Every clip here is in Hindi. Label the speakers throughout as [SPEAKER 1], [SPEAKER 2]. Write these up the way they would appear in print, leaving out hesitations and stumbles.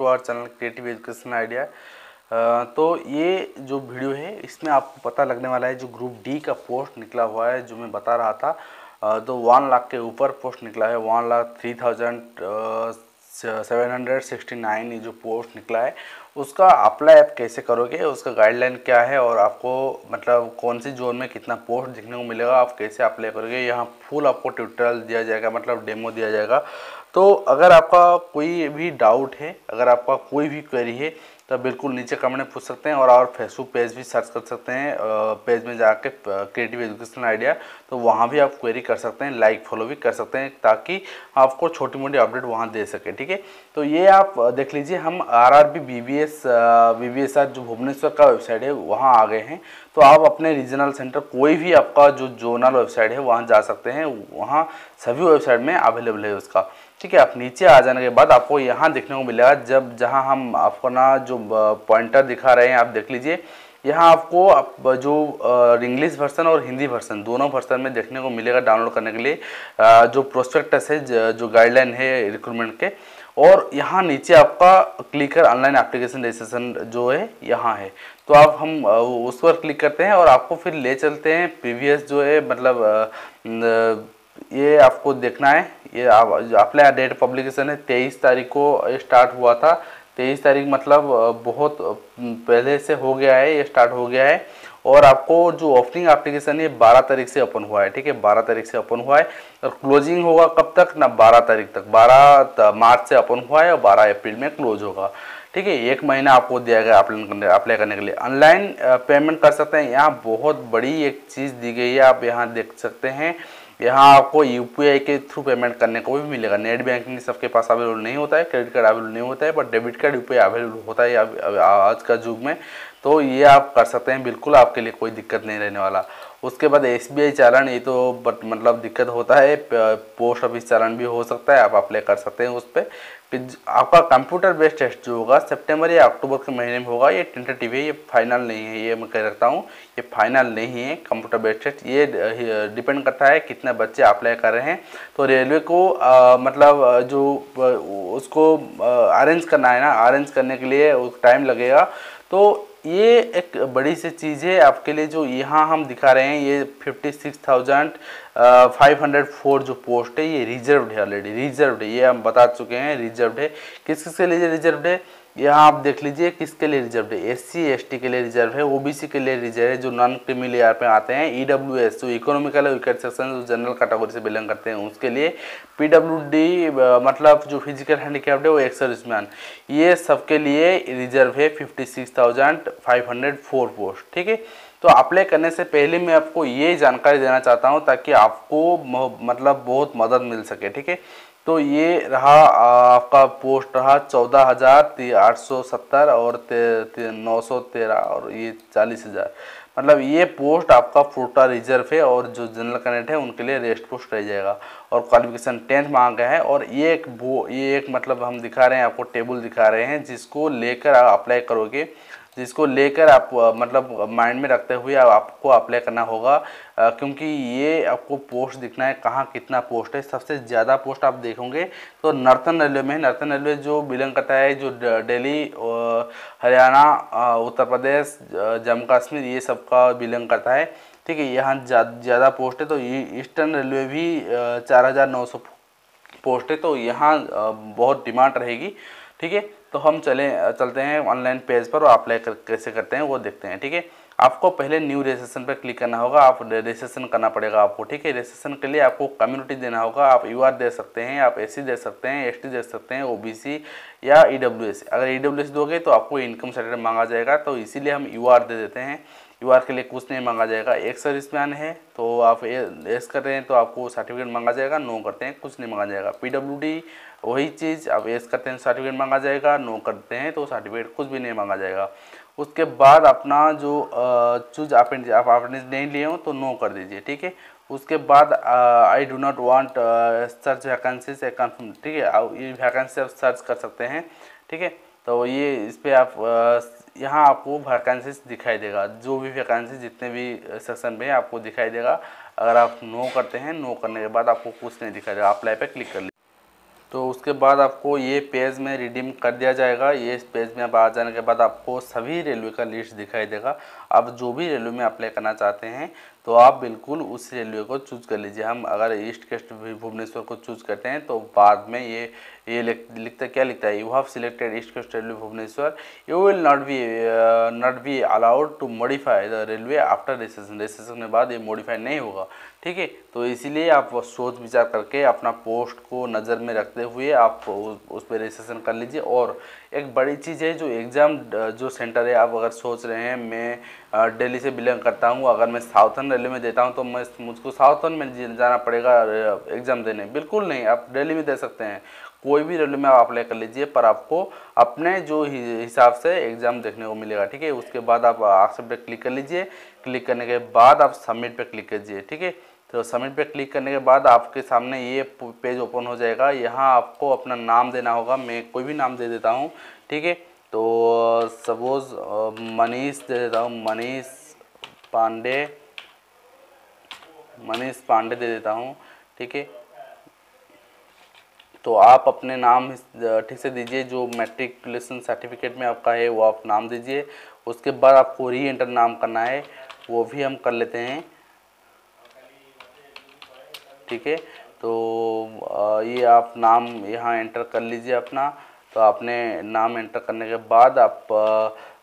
[SPEAKER 1] To our channel creative education idea. तो ये जो वीडियो है इसमें आपको पता लगने वाला है जो ग्रुप डी का पोस्ट निकला हुआ है, जो मैं बता रहा था। तो 1 लाख के ऊपर पोस्ट निकला है, 1,03,769 ये जो पोस्ट निकला है, उसका अप्लाई आप कैसे करोगे, उसका गाइडलाइन क्या है और आपको मतलब कौन सी जोन में कितना पोस्ट देखने को मिलेगा, आप कैसे अप्लाई करोगे, यहाँ फुल आपको ट्यूटोरियल दिया जाएगा, मतलब डेमो दिया जाएगा। तो अगर आपका कोई भी डाउट है, अगर आपका कोई भी क्वेरी है तो बिल्कुल नीचे कमेंट में पूछ सकते हैं, और फेसबुक पेज भी सर्च कर सकते हैं, पेज में जाके क्रिएटिव एजुकेशन आइडिया, तो वहाँ भी आप क्वेरी कर सकते हैं, लाइक फॉलो भी कर सकते हैं, ताकि आपको छोटी मोटी अपडेट वहाँ दे सके। ठीक है, तो ये आप देख लीजिए, हम RRB BBSR जो भुवनेश्वर का वेबसाइट है वहाँ आ गए हैं। तो आप अपने रीजनल सेंटर कोई भी आपका जो जोनल वेबसाइट है वहाँ जा सकते हैं, वहाँ सभी वेबसाइट में अवेलेबल है उसका। ठीक है, आप नीचे आ जाने के बाद आपको यहाँ देखने को मिलेगा, जहाँ हम अपना जो पॉइंटर दिखा रहे हैं आप देख लीजिए, यहाँ आपको जो इंग्लिश वर्जन और हिंदी वर्जन दोनों वर्जन में देखने को मिलेगा डाउनलोड करने के लिए, जो प्रोस्पेक्टस है, जो गाइडलाइन है रिक्रूटमेंट के। और यहाँ नीचे आपका क्लिक कर ऑनलाइन एप्लीकेशन रजिस्ट्रेशन जो है यहाँ है, तो आप हम उस पर क्लिक करते हैं और आपको फिर ले चलते हैं प्रीवियस जो है, मतलब ये आपको देखना है। ये अप्लाई डेट पब्लिकेशन है 23 तारीख को स्टार्ट हुआ था। 23 तारीख मतलब बहुत पहले से हो गया है, ये स्टार्ट हो गया है। और आपको जो ओपनिंग एप्लीकेशन है 12 तारीख से ओपन हुआ है। ठीक है, 12 तारीख से ओपन हुआ है और क्लोजिंग होगा कब तक ना, 12 तारीख तक। 12 मार्च से ओपन हुआ है और 12 अप्रैल में क्लोज होगा। ठीक है, 1 महीना आपको दिया गया अप्लाई करने के लिए। ऑनलाइन पेमेंट कर सकते हैं। यहाँ बहुत बड़ी एक चीज़ दी गई है, आप यहाँ देख सकते हैं। यहाँ आपको UPI के थ्रू पेमेंट करने को भी मिलेगा। नेट बैंकिंग सबके पास अवेलेबल नहीं होता है, क्रेडिट कार्ड अवेलेबल नहीं होता है, but debit card UPI available होता है आज का युग में। तो ये आप कर सकते हैं, बिल्कुल आपके लिए कोई दिक्कत नहीं रहने वाला। उसके बाद SBI चालान, ये तो बट मतलब दिक्कत होता है, पोस्ट ऑफिस चालान भी हो सकता है, आप अप्लाई कर सकते हैं उस पर। आपका कंप्यूटर बेस्ड टेस्ट जो होगा सितंबर या अक्टूबर के महीने में होगा। ये टेंटेटिव है, ये फाइनल नहीं है, ये मैं कह रखता हूँ, ये फाइनल नहीं है कंप्यूटर बेस्ड टेस्ट। ये डिपेंड करता है कितने बच्चे अप्लाई कर रहे हैं। तो रेलवे को मतलब जो उसको अरेंज करना है ना, अरेंज करने के लिए टाइम लगेगा। तो ये एक बड़ी सी चीज़ है आपके लिए, जो यहाँ हम दिखा रहे हैं। ये 56,504 जो पोस्ट है ये रिजर्व्ड है, ऑलरेडी रिजर्व्ड है, ये हम बता चुके हैं रिजर्व्ड है। किस किस के लिए रिजर्व्ड है, यहाँ आप देख लीजिए किसके लिए रिजर्व्ड है। SC ST के लिए रिजर्व है, OBC के लिए रिजर्व है, जो नॉन क्रीमी लेयर पे आते हैं, EWS जो इकोनॉमिकल वीकर सेक्शन जो जनरल कैटेगरी से बिलोंग करते हैं उसके लिए, PWD मतलब जो फिजिकल हैंडीकैप्ड है वो एक्स सर्विसमैन, ये सबके लिए रिजर्व है 56,504 पोस्ट। ठीक है, तो अप्लाई करने से पहले मैं आपको ये जानकारी देना चाहता हूँ ताकि आपको मतलब बहुत मदद मिल सके। ठीक है, तो ये रहा आपका पोस्ट रहा 14,870 और 913 और ये 40,000, मतलब ये पोस्ट आपका कोटा रिजर्व है, और जो जनरल कैंडिडेट है उनके लिए रेस्ट पोस्ट रह जाएगा। और क्वालिफिकेशन 10th मांगा गया है। और ये एक मतलब हम दिखा रहे हैं आपको, टेबल दिखा रहे हैं, जिसको लेकर आप अप्लाई करोगे, जिसको लेकर आप मतलब माइंड में रखते हुए आपको अप्लाई करना होगा, क्योंकि ये आपको पोस्ट दिखना है कहाँ कितना पोस्ट है। सबसे ज़्यादा पोस्ट आप देखोगे तो नॉर्थन रेलवे में, नॉर्थन रेलवे जो बिलोंग करता है जो दिल्ली, हरियाणा, उत्तर प्रदेश, जम्मू कश्मीर, ये सब का बिलोंग करता है। ठीक है, यहाँ ज़्यादा पोस्ट है। तो ईस्टर्न रेलवे भी 4,900 पोस्ट है, तो यहाँ बहुत डिमांड रहेगी। ठीक है, तो हम चलते हैं ऑनलाइन पेज पर और अप्लाई कैसे करते हैं वो देखते हैं। ठीक है, आपको पहले न्यू रजिस्ट्रेशन पर क्लिक करना होगा, आप रजिस्ट्रेशन करना पड़ेगा आपको। ठीक है, रजिस्ट्रेशन के लिए आपको कम्युनिटी देना होगा, आप UR दे सकते हैं, आप SC दे सकते हैं, ST दे सकते हैं, OBC या EWS। अगर EWS दोगे तो आपको इनकम सर्टिफिकेट मांगा जाएगा, तो इसीलिए हम UR दे देते हैं। UR के लिए कुछ नहीं मांगा जाएगा। एक्स सर्विसमैन है तो आप एस कर रहे हैं तो आपको सर्टिफिकेट मांगा जाएगा, नो करते हैं कुछ नहीं मांगा जाएगा। PWD वही चीज़, आप एस करते हैं सर्टिफिकेट मांगा जाएगा, नो करते हैं तो सर्टिफिकेट कुछ भी नहीं मांगा जाएगा। उसके बाद अपना जो चूज आप अप्रेंटिस नहीं लिए हो तो नो कर दीजिए। ठीक है, उसके बाद I do not want search vacancy से कन्फर्म। ठीक है, ये वैकेंसी आप सर्च कर सकते हैं। ठीक है, तो ये इस पर आप यहाँ आपको वैकेंसीज दिखाई देगा, जो भी वैकेंसी जितने भी सेक्शन में आपको दिखाई देगा। अगर आप नो करते हैं, नो करने के बाद आपको कुछ नहीं दिखाई देगा, अप्लाई पे क्लिक कर लीजिए। तो उसके बाद आपको ये पेज में रिडीम कर दिया जाएगा। ये पेज में आप आ जाने के बाद आपको सभी रेलवे का लिस्ट दिखाई देगा। आप जो भी रेलवे में अप्लाई करना चाहते हैं तो आप बिल्कुल उस रेलवे को चूज़ कर लीजिए। हम अगर ईस्ट कोस्ट भुवनेश्वर को चूज़ करते हैं तो बाद में ये लिखता क्या लिखता है, you have selected East Coast Railway Bhubaneswar, you will not be allowed to modify the railway after registration. Registration के बाद ये मॉडिफाई नहीं होगा, ठीक है। तो इसीलिए आप सोच विचार करके अपना पोस्ट को नज़र में रखते हुए आप उस पर रजिस्ट्रेशन कर लीजिए। और एक बड़ी चीज़ है, जो एग्ज़ाम जो सेंटर है, आप अगर सोच रहे हैं मैं दिल्ली से बिलोंग करता हूँ, अगर मैं साउथर्न रेलवे में देता हूँ तो मुझको साउथर्न में जाना पड़ेगा एग्ज़ाम देने। बिल्कुल नहीं, आप दिल्ली में दे सकते हैं, कोई भी रेलवे में आप अप्लाई कर लीजिए, पर आपको अपने जो हिसाब से एग्ज़ाम देखने को मिलेगा, ठीक है। उसके बाद आप एक्सेप्ट पे क्लिक कर लीजिए। क्लिक करने के बाद आप सबमिट पे क्लिक कीजिए, ठीक है। तो सबमिट पे क्लिक करने के बाद आपके सामने ये पेज ओपन हो जाएगा। यहाँ आपको अपना नाम देना होगा। मैं कोई भी नाम दे देता हूँ, ठीक है। तो सपोज मनीष दे देता हूँ, मनीष पांडे दे देता हूँ, ठीक है। तो आप अपने नाम ठीक से दीजिए, जो मैट्रिकुलेशन सर्टिफिकेट में आपका है वो आप नाम दीजिए। उसके बाद आपको री एंटर नाम करना है, वो भी हम कर लेते हैं, ठीक है। तो ये आप नाम यहाँ एंटर कर लीजिए अपना। तो आपने नाम एंटर करने के बाद आप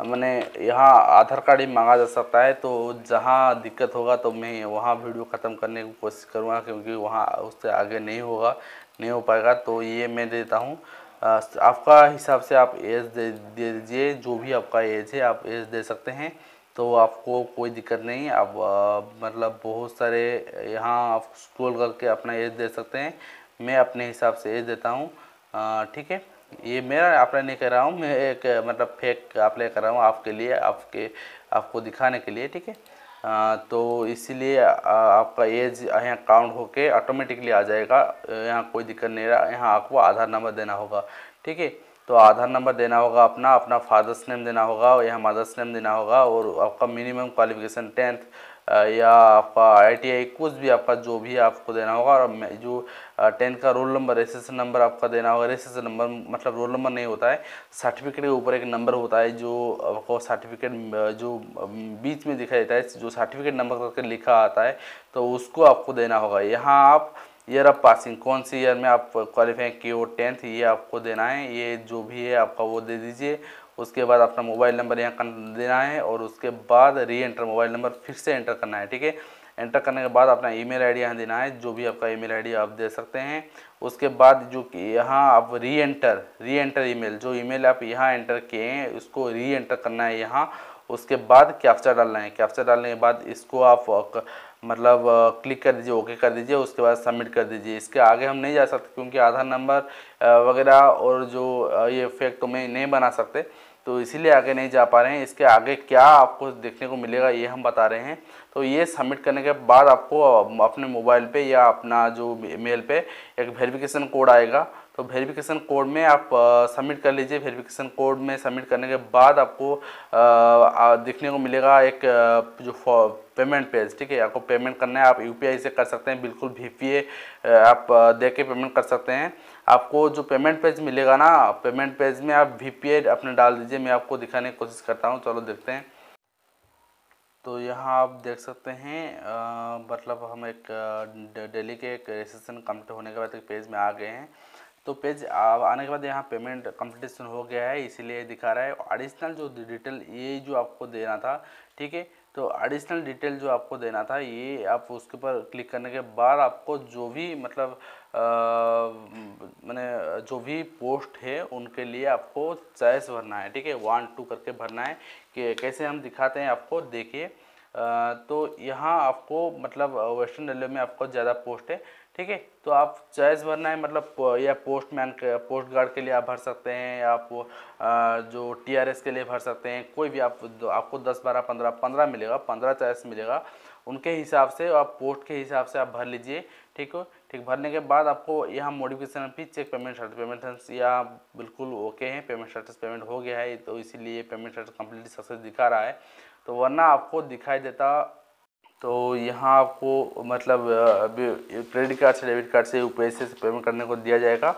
[SPEAKER 1] मैंने यहाँ आधार कार्ड ही मांगा जा सकता है। तो जहाँ दिक्कत होगा तो मैं वहाँ वीडियो ख़त्म करने की कोशिश करूँगा, क्योंकि वहाँ उससे आगे नहीं हो पाएगा। तो ये मैं देता हूँ। आपका हिसाब से आप एज दे दीजिए, जो भी आपका एज है आप एज दे सकते हैं। तो आपको कोई दिक्कत नहीं। आप मतलब बहुत सारे यहाँ आप स्क्रॉल करके अपना एज दे सकते हैं। मैं अपने हिसाब से एज देता हूँ, ठीक है। ये मेरा अप्लाई नहीं कर रहा हूँ, मैं एक मतलब फेक अप्लाई कर रहा हूँ आपके लिए, आपको दिखाने के लिए, ठीक है। तो इसीलिए आपका एज यहाँ काउंट होके ऑटोमेटिकली आ जाएगा। यहाँ कोई दिक्कत नहीं रहा। यहाँ आपको आधार नंबर देना होगा, ठीक है। तो आधार नंबर देना होगा, अपना फादर्स नेम देना होगा, यहाँ मदर्स नेम देना होगा, और आपका मिनिमम क्वालिफिकेशन 10th या आपका ITI कुछ भी आपका जो भी आपको देना होगा। और जो 10th का रोल नंबर, रजिस्ट्रेशन नंबर आपका देना होगा। रजिस्ट्रेशन नंबर मतलब रोल नंबर नहीं होता है, सर्टिफिकेट के ऊपर एक नंबर होता है, जो आपको सर्टिफिकेट जो बीच में दिखाई देता है, जो सर्टिफिकेट नंबर करके लिखा आता है, तो उसको आपको देना होगा। यहाँ आप ईयर ऑफ पासिंग, कौन सी ईयर में आप क्वालिफाई किए हो 10th, ये आपको देना है। ये जो भी है आपका वो दे दीजिए। उसके बाद अपना मोबाइल नंबर यहाँ देना है, और उसके बाद री एंटर मोबाइल नंबर फिर से एंटर करना है, ठीक है। एंटर करने के बाद अपना ईमेल आईडी यहाँ देना है, जो भी आपका ईमेल आईडी आप दे सकते हैं। उसके बाद जो कि यहाँ आप री एंटर ईमेल, जो ईमेल आप यहाँ एंटर किए हैं उसको री एंटर करना है यहाँ। उसके बाद कैप्चा डालना है। कैप्चा डालने के बाद इसको आप मतलब क्लिक कर दीजिए, ओके कर दीजिए। उसके बाद सबमिट कर दीजिए। इसके आगे हम नहीं जा सकते, क्योंकि आधार नंबर वगैरह और जो ये फेक तो मैं नहीं बना सकते, तो इसीलिए आगे नहीं जा पा रहे हैं। इसके आगे क्या आपको देखने को मिलेगा ये हम बता रहे हैं। तो ये सबमिट करने के बाद आपको अपने मोबाइल पे या अपना जो मेल पे एक वेरिफिकेशन कोड आएगा। तो वेरिफिकेशन कोड में आप सबमिट कर लीजिए। वेरिफिकेशन कोड में सबमिट करने के बाद आपको देखने को मिलेगा एक जो पेमेंट पेज, ठीक है। आपको पेमेंट करना है, आप UPI से कर सकते हैं, बिल्कुल VPA आप दे के पेमेंट कर सकते हैं। आपको जो पेमेंट पेज मिलेगा ना, पेमेंट पेज में आप VPA अपने डाल दीजिए। मैं आपको दिखाने की कोशिश करता हूँ, चलो देखते हैं। तो यहाँ आप देख सकते हैं मतलब हम एक दिल्ली के एक रजिस्ट्रेशन कंप्लीट होने के बाद एक पेज में आ गए हैं। तो पेज आने के बाद यहाँ पेमेंट कंप्लीटेशन हो गया है, इसीलिए दिखा रहा है। एडिशनल जो डिटेल ये जो आपको देना था, ठीक है। तो एडिशनल डिटेल जो आपको देना था, ये आप उसके ऊपर क्लिक करने के बाद आपको जो भी मतलब मैंने जो भी पोस्ट है उनके लिए आपको चॉइस भरना है, ठीक है। 1 2 करके भरना है। कि कैसे हम दिखाते हैं आपको, देखिए। तो यहाँ आपको मतलब वेस्टर्न रेलवे में आपको ज़्यादा पोस्ट है, ठीक है। तो आप चॉइस भरना है, मतलब या पोस्ट गार्ड के लिए आप भर सकते हैं, या आप जो TRS के लिए भर सकते हैं। कोई भी आपको 10 12 15 मिलेगा, 15 चॉइस मिलेगा। उनके हिसाब से आप पोस्ट के हिसाब से आप भर लीजिए, ठीक हो। ठीक भरने के बाद आपको यहाँ मॉडिफिकेशन भी चेक पेमेंट स्टेटस या बिल्कुल ओके हैं, पेमेंट स्टेटस पेमेंट हो गया है, तो इसीलिए पेमेंट स्टेटस कम्प्लीटली सक्सेस दिखा रहा है। तो वरना आपको दिखाई देता। तो यहाँ आपको मतलब क्रेडिट कार्ड से डेबिट कार्ड से UPI से पेमेंट करने को दिया जाएगा।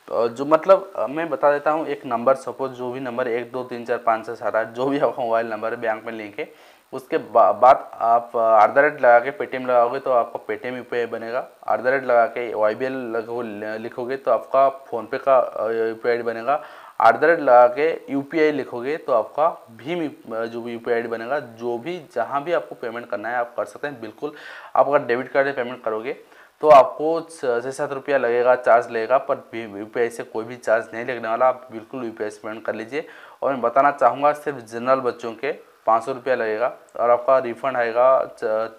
[SPEAKER 1] जो मतलब मैं बता देता हूँ एक नंबर, सपोज जो भी नंबर 1 2 3 4 5 6 7 8 जो भी आपका मोबाइल नंबर है बैंक में लिंक है, उसके बाद आप @, लगा के पेटीएम लगाओगे तो आपका पेटीएम यूपीआई बनेगा। @ लगा के YBL लिखोगे तो आपका फ़ोनपे का यूपीआई बनेगा। @ लगा के यूपीआई लिखोगे तो आपका भीम जो भी यूपीआई बनेगा। जो भी जहाँ भी आपको पेमेंट करना है आप कर सकते हैं बिल्कुल। आप अगर डेबिट कार्ड से पेमेंट करोगे तो आपको 6-7 रुपया लगेगा, चार्ज लगेगा, पर यूपीआई से कोई भी चार्ज नहीं लगने वाला। आप बिल्कुल यूपीआई से पेमेंट कर लीजिए। और मैं बताना चाहूँगा सिर्फ जनरल बच्चों के 500 रुपया लगेगा और आपका रिफ़ंड आएगा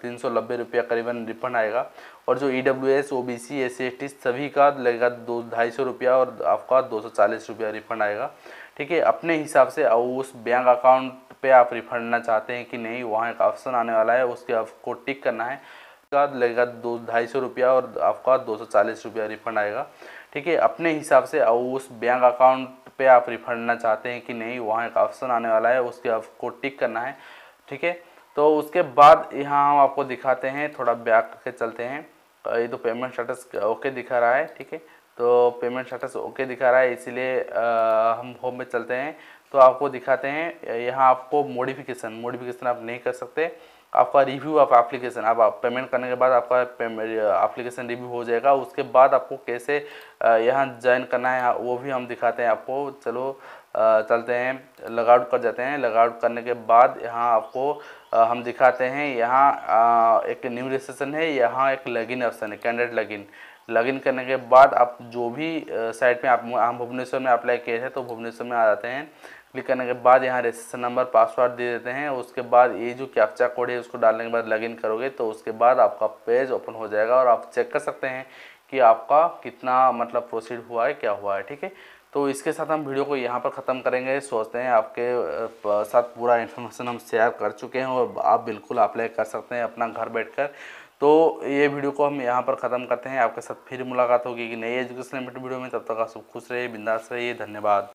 [SPEAKER 1] 390 रुपया करीबन रिफ़ंड आएगा। और जो EWS OBC SC ST सभी का लगेगा 200-250 रुपया और आपका 240 रुपया रिफ़ंड आएगा। ठीक है, अपने हिसाब से उस बैंक अकाउंट पे आप रिफ़ंड लेना चाहते हैं कि नहीं, वहाँ एक ऑप्शन आने वाला है, उसके आपको टिक करना है। का लगेगा 200-250 रुपया और आपका 240 रुपया रिफ़ंड आएगा। ठीक है, अपने हिसाब से उस बैंक अकाउंट पे आप रिफ़ंड लेना चाहते हैं कि नहीं, वहाँ एक ऑप्शन आने वाला है, उसके आपको टिक करना है। ठीक है, तो उसके बाद यहाँ हम आपको दिखाते हैं, थोड़ा बैक करके चलते हैं। ये तो पेमेंट स्टेटस ओके दिखा रहा है। ठीक है, तो पेमेंट स्टेटस ओके दिखा रहा है, इसीलिए हम होम में चलते हैं। तो आपको दिखाते हैं यहाँ आपको मॉडिफिकेशन आप नहीं कर सकते। आपका रिव्यू ऑफ एप्लीकेशन, आप पेमेंट करने के बाद आपका एप्लीकेशन रिव्यू हो जाएगा। उसके बाद आपको कैसे यहाँ ज्वाइन करना है वो भी हम दिखाते हैं आपको। चलो चलते हैं, लॉग आउट कर जाते हैं। लॉग आउट करने के बाद यहाँ आपको हम दिखाते हैं। यहाँ एक न्यू रजिस्ट्रेशन है, यहाँ एक लॉगिन ऑप्शन है, कैंडिडेट लॉगिन करने के बाद आप जो भी साइट में हम भुवनेश्वर में अप्लाई किए थे तो भुवनेश्वर में आ जाते हैं। क्लिक करने के बाद यहाँ रजिस्ट्रेशन नंबर पासवर्ड दे देते हैं। उसके बाद ये जो कैप्चा कोड है उसको डालने के बाद लॉगिन करोगे तो उसके बाद आपका पेज ओपन हो जाएगा और आप चेक कर सकते हैं कि आपका कितना मतलब प्रोसीड हुआ है, क्या हुआ है। ठीक है, तो इसके साथ हम वीडियो को यहाँ पर ख़त्म करेंगे। सोचते हैं आपके साथ पूरा इन्फॉर्मेशन हम शेयर कर चुके हैं और आप बिल्कुल अप्लाई कर सकते हैं अपना घर बैठकर। तो ये वीडियो को हम यहाँ पर ख़त्म करते हैं। आपके साथ फिर मुलाकात होगी कि नई एजुकेशन रिलेटेड वीडियो में। तब तक आप सब खुश रहिए, बिंदास रहिए। धन्यवाद।